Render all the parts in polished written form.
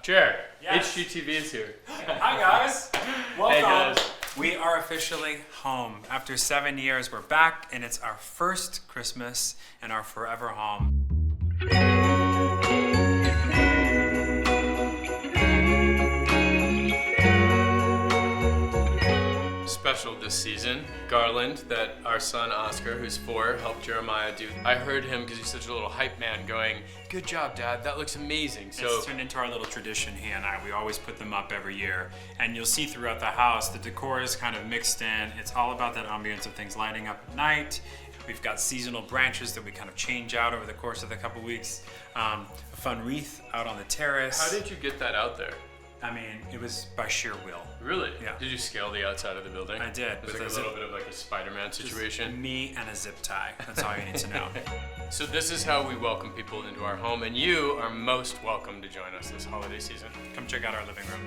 Jared, Yes. HGTV is here. Hi guys, welcome. Hey guys. We are officially home. After 7 years, we're back and it's our first Christmas and our forever home. Special this season, garland that our son Oscar, who's 4, helped Jeremiah do. I heard him because he's such a little hype man going, "Good job, Dad, that looks amazing." So it's turned into our little tradition, he and I. We always put them up every year. And you'll see throughout the house, the decor is kind of mixed in. It's all about that ambience of things lighting up at night. We've got seasonal branches that we kind of change out over the course of the couple weeks. A fun wreath out on the terrace. how did you get that out there? I mean, it was by sheer will. Really? Yeah. Did you scale the outside of the building? I did. It was like a little bit of like a Spider-Man situation. Me and a zip tie. That's all you need to know. So this is how we welcome people into our home, and you are most welcome to join us this holiday season. Come check out our living room.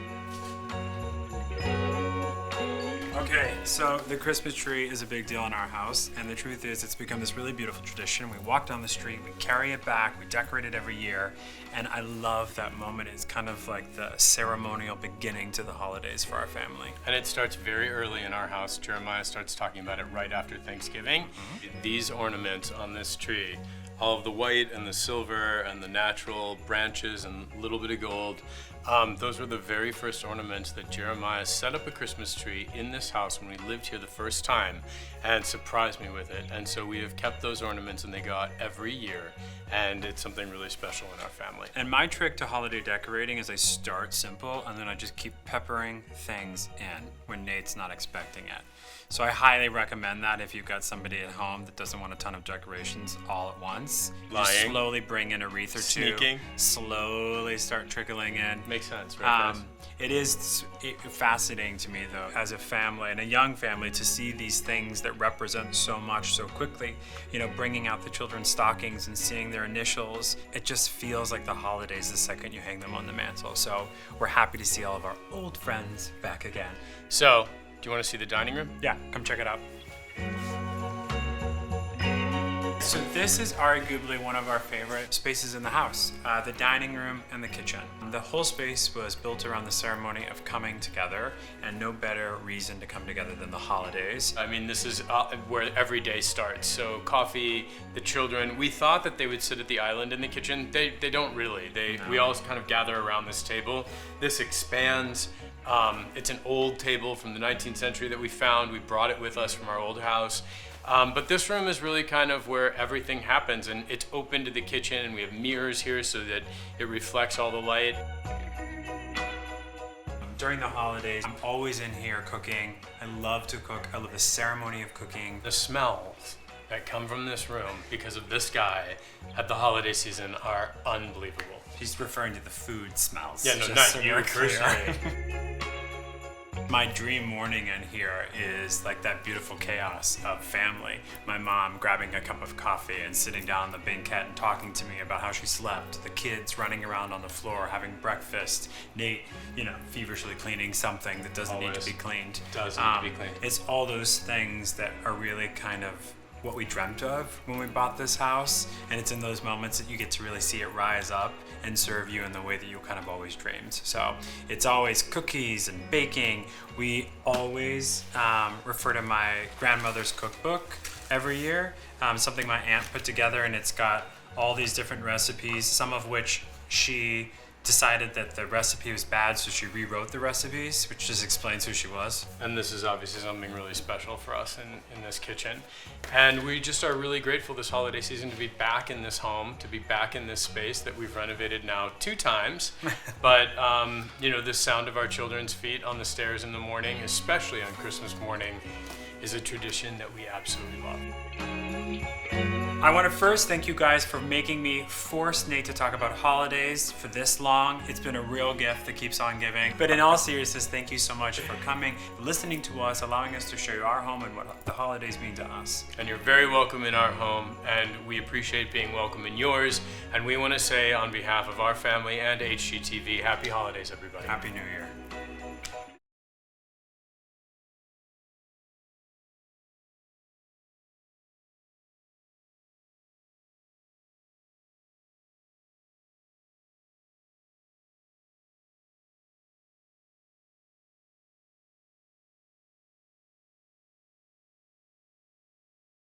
Okay, so the Christmas tree is a big deal in our house, and the truth is it's become this really beautiful tradition. We walk down the street, we carry it back, we decorate it every year, and I love that moment. It's kind of like the ceremonial beginning to the holidays for our family. And it starts very early in our house. Jeremiah starts talking about it right after Thanksgiving. These ornaments on this tree, all of the white and the silver and the natural branches and a little bit of gold, those were the very first ornaments that Jeremiah set up a Christmas tree in this house when we lived here the first time and surprised me with it. And so we have kept those ornaments, and they go out every year, and it's something really special in our family. And my trick to holiday decorating is I start simple and then I just keep peppering things in when Nate's not expecting it. So I highly recommend that if you've got somebody at home that doesn't want a ton of decorations all at once. Just Lying. slowly bring in a wreath or two. Sneaking. Slowly start trickling in. Makes sense, right? guys? It is fascinating to me, though, as a family and a young family, to see these things that represent so much so quickly. You know, bringing out the children's stockings and seeing their initials. It just feels like the holidays the second you hang them on the mantle. So we're happy to see all of our old friends back again. So, do you want to see the dining room? Yeah, come check it out. So this is arguably one of our favorite spaces in the house, the dining room and the kitchen. The whole space was built around the ceremony of coming together, and no better reason to come together than the holidays. I mean, this is where every day starts. So coffee, the children, we thought that they would sit at the island in the kitchen. They don't really. We all kind of gather around this table. This expands. It's an old table from the 19th century that we found. We brought it with us from our old house. But this room is really kind of where everything happens, and it's open to the kitchen, and we have mirrors here so that it reflects all the light. During the holidays, I'm always in here cooking. I love to cook. I love the ceremony of cooking. The smells that come from this room because of this guy at the holiday season are unbelievable. He's referring to the food smells. Yeah, no, just not so you we're clear. personally. My dream morning in here is like that beautiful chaos of family. My mom grabbing a cup of coffee and sitting down on the banquette and talking to me about how she slept. The kids running around on the floor having breakfast. Nate, feverishly cleaning something that doesn't need to be cleaned. Does need to be cleaned. It's all those things that are really kind of what we dreamt of when we bought this house, and it's in those moments that you get to really see it rise up and serve you in the way that you kind of always dreamed. So it's always cookies and baking. We always refer to my grandmother's cookbook every year, something my aunt put together, and it's got all these different recipes, some of which she decided that the recipe was bad, so she rewrote the recipes, which just explains who she was. And this is obviously something really special for us in this kitchen. And we just are really grateful this holiday season to be back in this home, to be back in this space that we've renovated now 2 times. But, the sound of our children's feet on the stairs in the morning, especially on Christmas morning, is a tradition that we absolutely love. I want to first thank you guys for making me force Nate to talk about holidays for this long. It's been a real gift that keeps on giving. But in all seriousness, thank you so much for coming, listening to us, allowing us to show you our home and what the holidays mean to us. And you're very welcome in our home, and we appreciate being welcome in yours. And we want to say on behalf of our family and HGTV, happy holidays, everybody. Happy New Year.